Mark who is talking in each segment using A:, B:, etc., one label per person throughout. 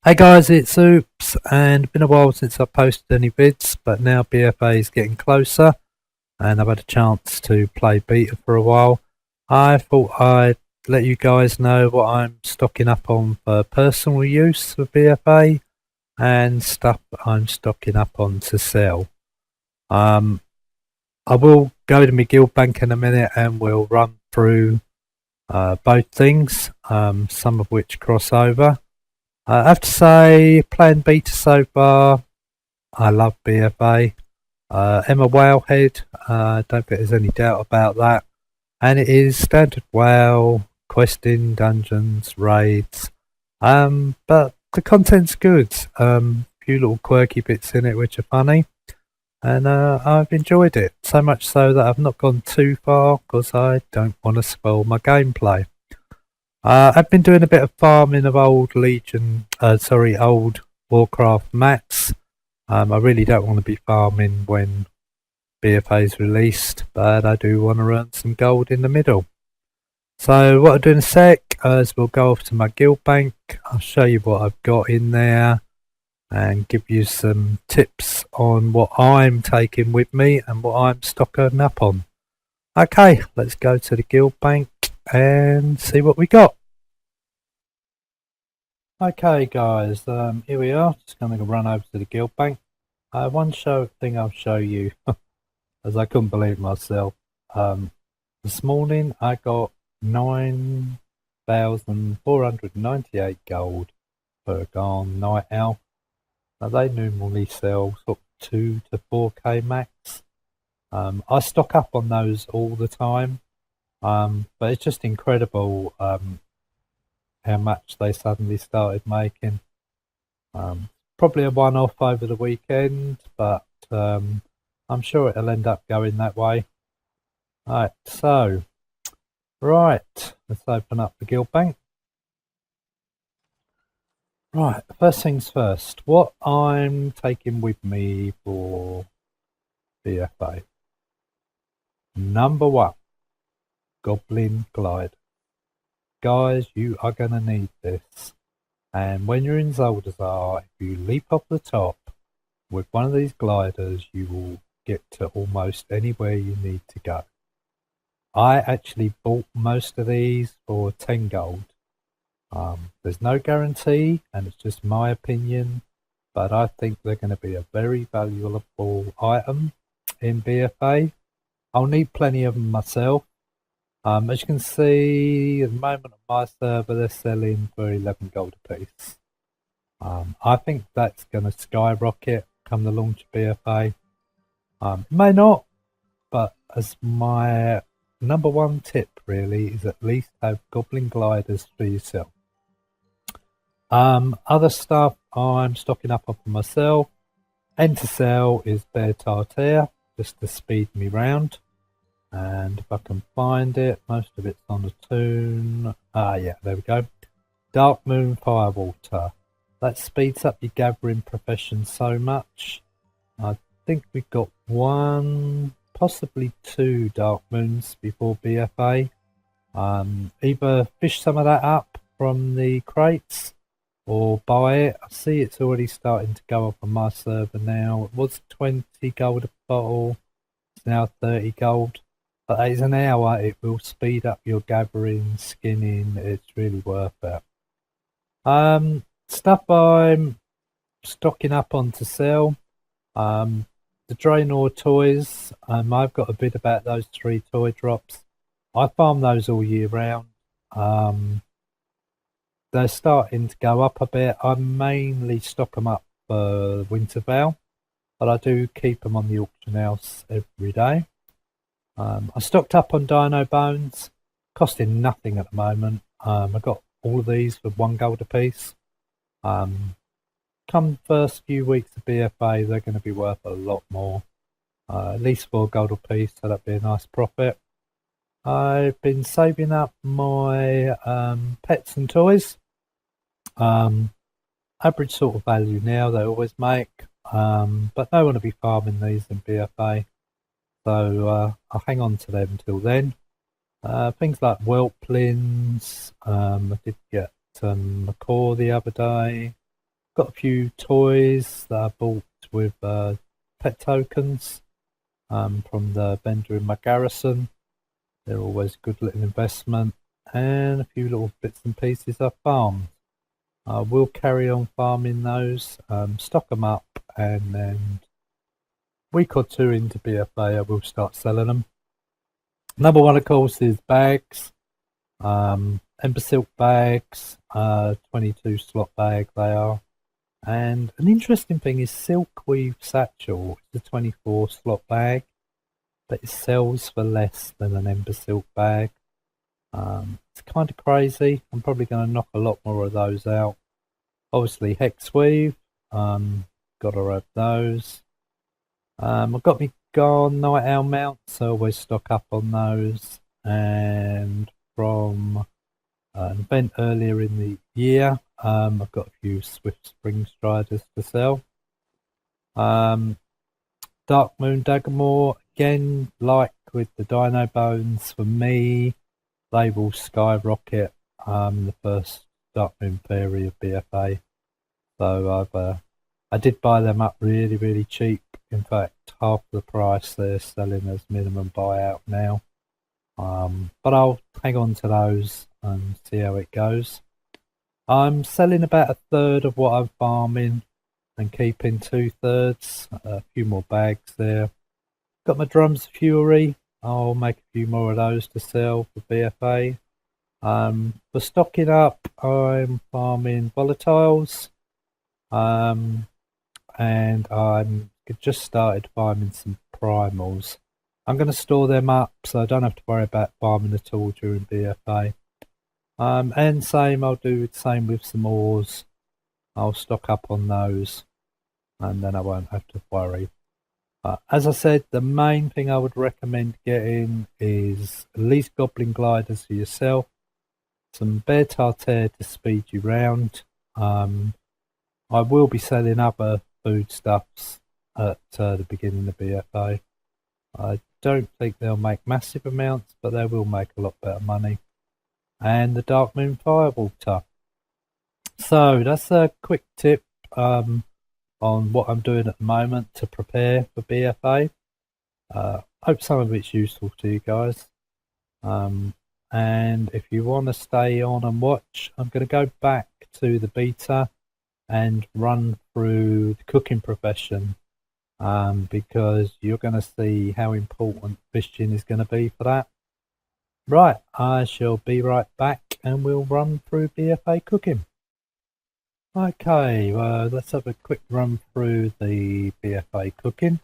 A: Hey guys, it's Oops, and it's been a while since I posted any vids, but now BFA is getting closer, and I've had a chance to play beta for a while. I thought I'd let you guys know what I'm stocking up on for personal use for BFA, and stuff I'm stocking up on to sell. I will go to my guild bank in a minute, and we'll run through both things, some of which cross over. I have to say, playing beta so far, I love BFA. I'm a Wowhead, don't think there's any doubt about that. And it is standard WoW, questing, dungeons, raids. But the content's good. Few little quirky bits in it which are funny. And I've enjoyed it. So much so that I've not gone too far because I don't want to spoil my gameplay. I've been doing a bit of farming of old old Warcraft mats. I really don't want to be farming when BFA is released, but I do want to earn some gold in the middle. So what I'll do in a sec is we'll go off to my guild bank. I'll show you what I've got in there and give you some tips on what I'm taking with me and what I'm stocking up on. Okay, let's go to the guild bank and see what we got. Okay guys, here we are, just going to run over to the guild bank. One thing I'll show you, as I couldn't believe it myself. This morning I got 9,498 gold per Garn Night Owl. Now they normally sell sort of 2 to 4k max. I stock up on those all the time, but it's just incredible how much they suddenly started making. Probably a one-off over the weekend, but I'm sure it'll end up going that way. Right, so let's open up the guild bank. Right, first things first, what I'm taking with me for BFA. Number 1, Goblin Glide. Guys, you are going to need this. And when you're in Zaldazar, if you leap off the top with one of these gliders, you will get to almost anywhere you need to go. I actually bought most of these for 10 gold. There's no guarantee, and it's just my opinion, but I think they're going to be a very valuable item in BFA. I'll need plenty of them myself. As you can see, at the moment on my server, they're selling for 11 gold a piece. I think that's going to skyrocket come the launch of BFA. It may not, but as my number 1 tip really is at least have Goblin Gliders for yourself. Other stuff I'm stocking up on for myself. And to sell is Bear Tartare, just to speed me round. And if I can find it, most of it's on the toon. Yeah, there we go. Dark Moon Firewater. That speeds up your gathering profession so much. I think we've got 1, possibly 2 Dark Moons before BFA. Either fish some of that up from the crates or buy it. I see it's already starting to go up on my server now. It was 20 gold a bottle. It's now 30 gold. But as an hour, it will speed up your gathering, skinning. It's really worth it. Stuff I'm stocking up on to sell. The Draenor Toys. I've got a bit about those 3 toy drops. I farm those all year round. They're starting to go up a bit. I mainly stock them up for Wintervale, but I do keep them on the auction house every day. I stocked up on Dino Bones, costing nothing at the moment. I got all of these for 1 gold a piece. Come first few weeks of BFA, they're going to be worth a lot more. At least 4 gold a piece, so that'd be a nice profit. I've been saving up my pets and toys. Average sort of value now, they always make. But I want to be farming these in BFA. So I'll hang on to them until then. Things like whelplings. I did get Macaw the other day. got a few toys that I bought with pet tokens from the vendor in my garrison. They're always a good little investment. And a few little bits and pieces I farmed. I will carry on farming those, stock them up, and then week or two into BFA I will start selling them. Number one, of course, is bags. Ember silk bags, 22 slot bag they are. And an interesting thing is silk weave satchel. It's a 24 slot bag, but it sells for less than an ember silk bag. It's kind of crazy. I'm probably going to knock a lot more of those out. Obviously hex weave, gotta have those. I've got my Garn Night Owl mounts, so I always stock up on those. And from an event earlier in the year, I've got a few Swift Spring Striders to sell. Dark Moon Daggermore, again, like with the Dino Bones, for me, they will skyrocket the first Dark Moon Fairy of BFA. So I did buy them up really, really cheap. In fact, half the price they're selling as minimum buyout now. But I'll hang on to those and see how it goes. I'm selling about a third of what I'm farming and keeping 2/3. A few more bags there. Got my Drums of Fury. I'll make a few more of those to sell for BFA. For stocking up, I'm farming volatiles. And I'm just started farming some primals. I'm going to store them up so I don't have to worry about farming at all during BFA. And same, I'll do the same with some ores. I'll stock up on those and then I won't have to worry. As I said, the main thing I would recommend getting is at least Goblin Gliders for yourself, some Bear Tartare to speed you round. I will be selling other foodstuffs at the beginning of BFA. I don't think they'll make massive amounts, but they will make a lot better money. And the Dark Moon Firewater. So that's a quick tip on what I'm doing at the moment to prepare for BFA. Hope some of it's useful to you guys. And if you want to stay on and watch, I'm going to go back to the beta and run through the cooking profession, because you're going to see how important fishing is going to be for that. Right, I shall be right back and we'll run through BFA cooking. Okay, well, let's have a quick run through the BFA cooking.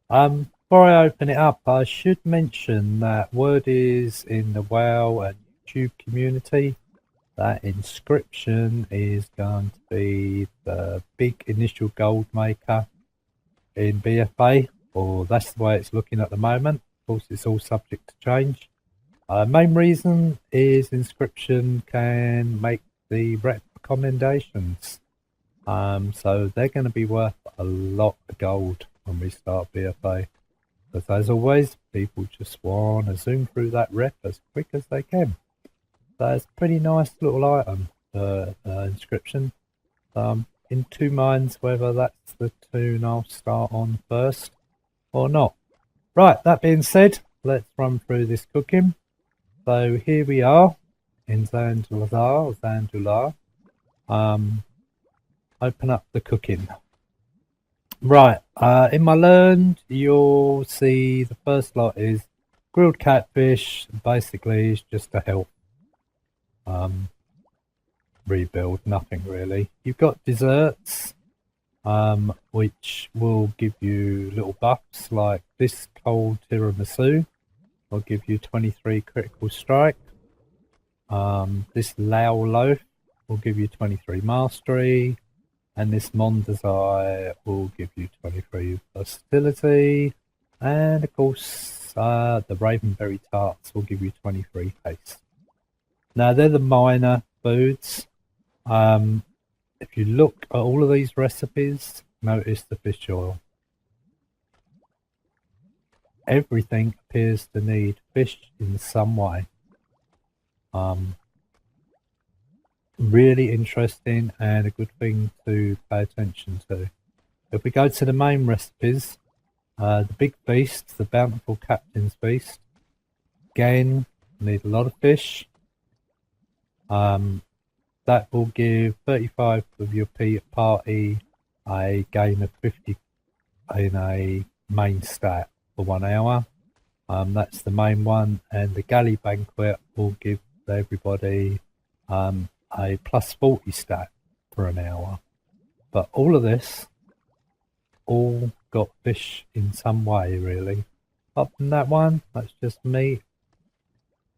A: Before I open it up, I should mention that word is in the WoW and YouTube community that Inscription is going to be the big initial gold maker in BFA, or that's the way it's looking at the moment. Of course, it's all subject to change. Main reason is Inscription can make the recommendations. So they're going to be worth a lot of gold when we start BFA. Because as always, people just want to zoom through that rep as quick as they can. So it's a pretty nice little item, Inscription. In two minds whether that's the tune I'll start on first or not. Right, that being said, let's run through this cooking. So here we are in Zandular. Open up the cooking. Right, in my learned, you'll see the first lot is grilled catfish. Basically, it's just a health rebuild, nothing really. You've got desserts, which will give you little buffs, like this cold tiramisu will give you 23 critical strike. This Lao loaf will give you 23 mastery. And this Monda's Eye will give you 23 versatility. And of course, the Ravenberry Tarts will give you 23 haste. Now, they're the minor foods. If you look at all of these recipes, notice the fish oil. Everything appears to need fish in some way. really interesting and a good thing to pay attention to. If we go to the main recipes, the big feast, the bountiful captain's feast. Again, need a lot of fish. That will give 35 of your party a gain of 50 in a main stat for 1 hour. That's the main one, and the galley banquet will give everybody a plus 40 stat for an hour. But all of this, all got fish in some way, really. Up from that one, that's just meat.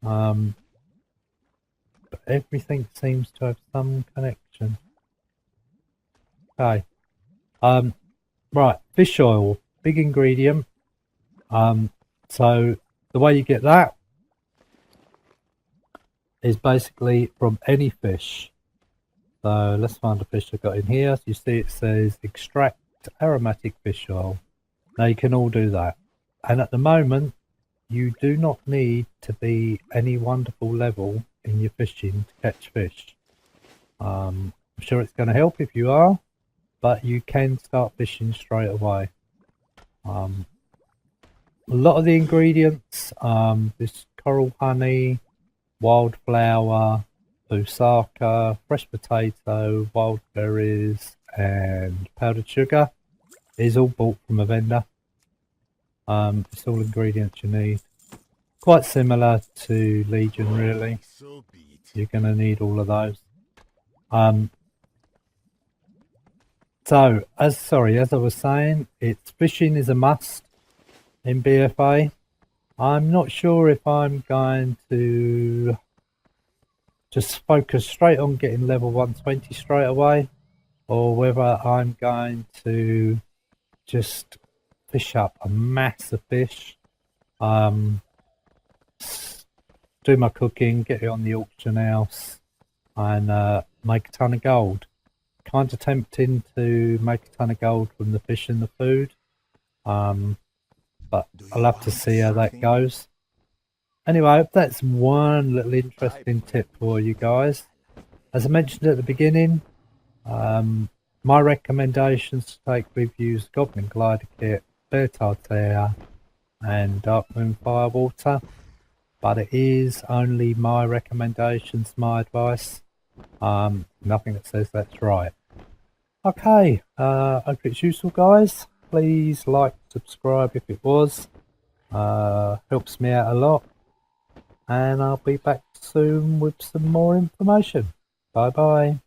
A: But everything seems to have some connection. Okay. Right, fish oil, big ingredient. So the way you get that is basically from any fish. So let's find the fish I've got in here. So you see it says extract aromatic fish oil. Now you can all do that. And at the moment, you do not need to be any wonderful level in your fishing to catch fish. I'm sure it's going to help if you are, but you can start fishing straight away. A lot of the ingredients, this coral honey, wildflower, busaka, fresh potato, wild berries, and powdered sugar is all bought from a vendor. It's all ingredients you need. Quite similar to Legion, really. You're going to need all of those. So, as I was saying, fishing is a must in BFA. I'm not sure if I'm going to just focus straight on getting level 120 straight away, or whether I'm going to just fish up a mass of fish, do my cooking, get it on the auction house, and make a ton of gold. Kind of tempting to make a ton of gold from the fish and the food, but I'll have to see how that goes. Anyway, that's one little interesting tip for you guys. As I mentioned at the beginning, my recommendations to take with you is Goblin Glide kit, Bear Tartare, and Dark Moon Firewater. But it is only my recommendations, my advice. Nothing that says that's right. Okay, hope it's useful, guys. Please like, subscribe if it was. Helps me out a lot. And I'll be back soon with some more information. Bye bye.